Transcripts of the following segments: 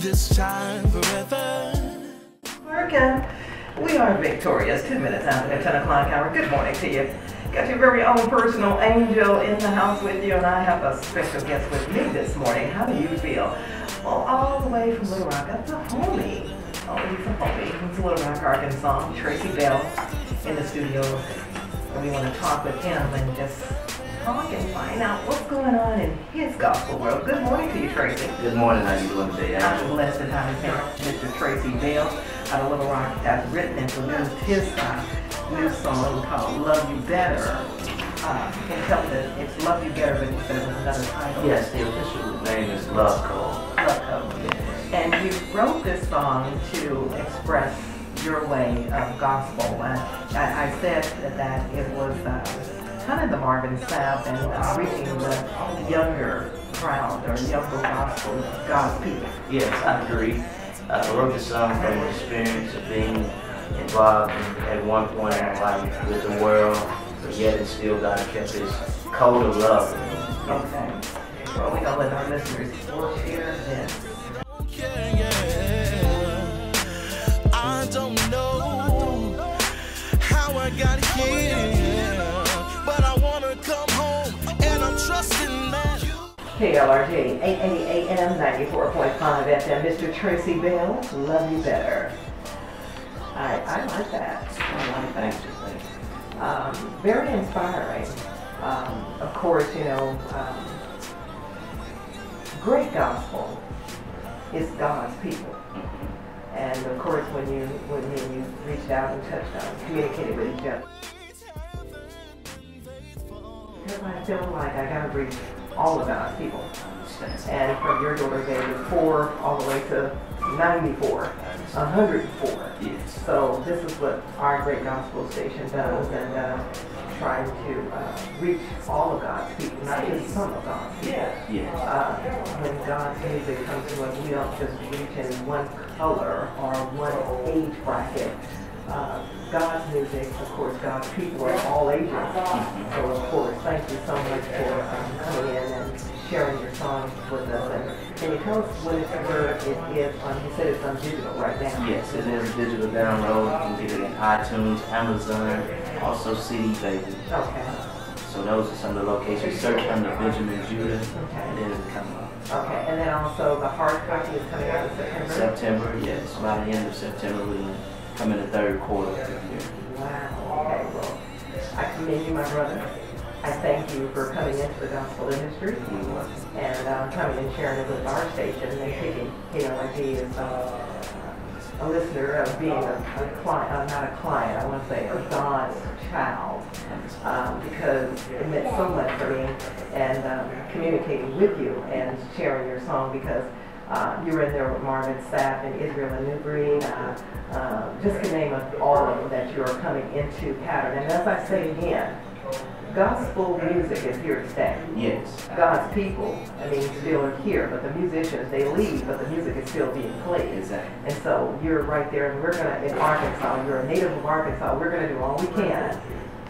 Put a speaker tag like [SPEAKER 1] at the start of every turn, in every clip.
[SPEAKER 1] this time forever.
[SPEAKER 2] Again, we are victorious. 2 minutes after the 10 o'clock hour. Good morning to you. Got your very own personal angel in the house with you, and I have a special guest with me this morning. How do you feel? Well, all the way from Little Rock. That's a homie. Oh, he's a homie. He's Little Rock, Arkansas. Tracey Bell in the studio. And we want to talk with him and just talk and find out what's going on in his gospel world. Good morning to you, Tracey.
[SPEAKER 3] Good morning. How you doing today?
[SPEAKER 2] I'm blessed and highly favored. Mr. Tracey Bell out of Little Rock has written and produced his new song called Love You Better. You can tell that it's Love You Better, but you said it was another title.
[SPEAKER 3] Yes, the official name is Love Code.
[SPEAKER 2] Love Code. And you wrote this song to express your way of gospel. I said that it was kind of the Marvin Sapp and reaching the younger crowd or younger gospel God's people.
[SPEAKER 3] Yes, I agree. I wrote the song from the experience of being involved at one point in my life with the world, but yet and still God kept His code of love.
[SPEAKER 2] Okay. Well, we're going to let our listeners hear this.
[SPEAKER 1] I don't know how I got here, but I want to come home, and I'm trusting that you.
[SPEAKER 2] KLRG, 880 AM, 94.5 FM. Mr. Tracey Bell, Love You Better. I like that.
[SPEAKER 3] Thank you.
[SPEAKER 2] Very inspiring. Of course, you know, great gospel is God's people. And of course, when you reached out and touched on, communicated with each other. Because I feel like I gotta reach all of God's people. And from your daughter's age of 4 all the way to 94, 104.
[SPEAKER 3] Yes.
[SPEAKER 2] So this is what our great gospel station does, and trying to reach all of God's people, not just some of God's people.
[SPEAKER 3] Yes.
[SPEAKER 2] When God's music comes to us, we don't just reach in one color or one age bracket. God's music, of course, God's people are all ages. So, of course, thank you so much for coming in and sharing your songs with us. And can you tell us where it is on, you said it's on digital right now?
[SPEAKER 3] Yes, it is a digital download. You can get it in iTunes, Amazon, also CD Baby.
[SPEAKER 2] Okay.
[SPEAKER 3] So those are some of the locations. Search under Benjamin Judah, and then it'll come up.
[SPEAKER 2] Okay, and then also the hard copy is coming out in September?
[SPEAKER 3] September, yes. By the end of September, we'll come in the third quarter of the year.
[SPEAKER 2] Wow. Okay, well, I commend you, my brother. I thank you for coming into the gospel industry and coming and sharing it with our station and taking KLRG as a listener of being a client, not a client, I want to say a God's child, because it meant so much for me, and communicating with you and sharing your song, because you were in there with Marvin Sapp and Israel and New Breed, just to name all of them that you are coming into pattern. And as I say again, gospel music is here to stay.
[SPEAKER 3] Yes.
[SPEAKER 2] God's people, I mean, still are here, but the musicians, they leave, but the music is still being played.
[SPEAKER 3] Exactly. And
[SPEAKER 2] And so you're right there, and we're going to, in Arkansas, you're a native of Arkansas, we're going to do all we can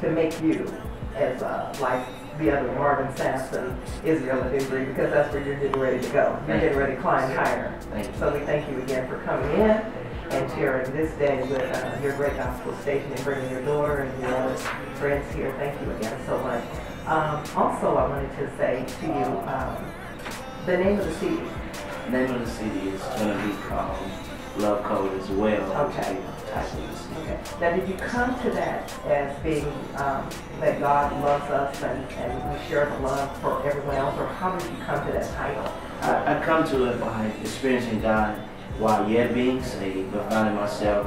[SPEAKER 2] to make you as like the other Marvin Sapp and Israel and New Breed, because that's where you're getting ready to go. You're getting ready to climb higher.
[SPEAKER 3] Thank you.
[SPEAKER 2] So we thank you again for coming in and sharing this day with your great gospel station and bringing your daughter and your other friends here. Thank you again so much. Also, I wanted to say to you, the name of the CD.
[SPEAKER 3] The name of the CD is going to be called Love Code as well.
[SPEAKER 2] Okay.
[SPEAKER 3] Okay.
[SPEAKER 2] Now, did you come to that as being that God loves us and we share the love for everyone else, or how did you come to that title?
[SPEAKER 3] I come to it by experiencing God while yet being saved, but finding myself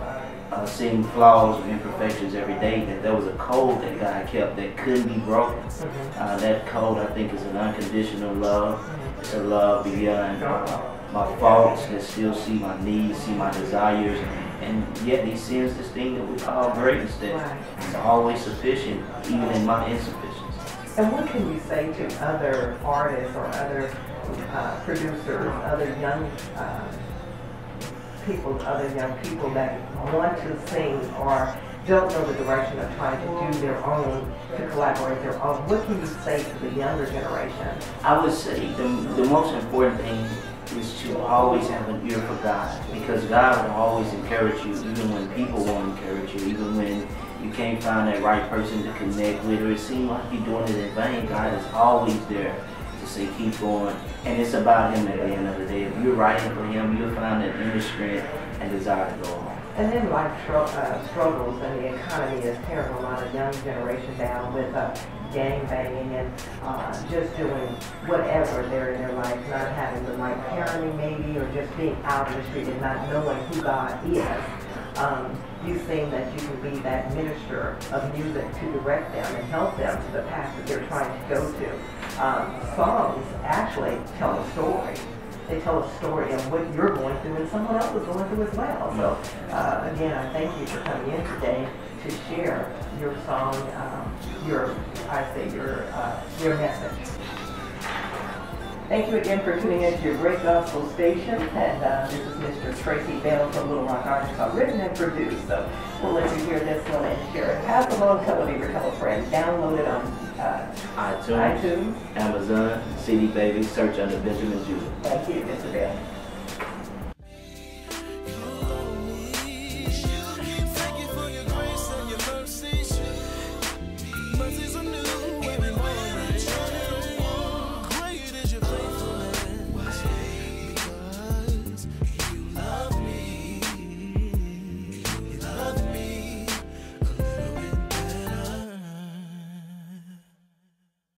[SPEAKER 3] seeing flaws and imperfections every day, that there was a code that God kept that couldn't be broken. That code, I think, is an unconditional love. It's a love beyond my faults, that still see my needs, see my desires, and yet He sends this thing that we call greatness, that is always sufficient, even in my insufficiency.
[SPEAKER 2] And what can you say to other artists or other producers, other young people that want to sing or don't know the direction of trying to do their own, to collaborate their own? What can you say to the younger generation?
[SPEAKER 3] I would say the most important thing is to always have an ear for God, because God will always encourage you, even when people won't encourage you, even when you can't find that right person to connect with, or it seems like you're doing it in vain. God is always there to say, keep going. And it's about Him at the end of the day. If you're writing for Him, you'll find that inner strength and desire to go on.
[SPEAKER 2] And then life struggles and the economy is tearing a lot of young generation down with gang banging and just doing whatever they're in their life, not having the right parenting maybe, or just being out in the street and not knowing who God is. You think that you can be that minister of music to direct them and help them to the path that they're trying to go to. Songs actually tell a story. They tell a story of what you're going through and someone else is going through as well. So again, I thank you for coming in today to share your song, your message. Thank you again for tuning in to your great gospel station. And this is Mr. Tracey Bell from Little Rock, Arkansas, written and produced. So we'll let you hear this one and share it. Pass along, tell a neighbor, tell a friend. Download it on
[SPEAKER 3] iTunes, Amazon, CD Baby, search under Benjamin Judah.
[SPEAKER 2] Thank you, Mr. Bell.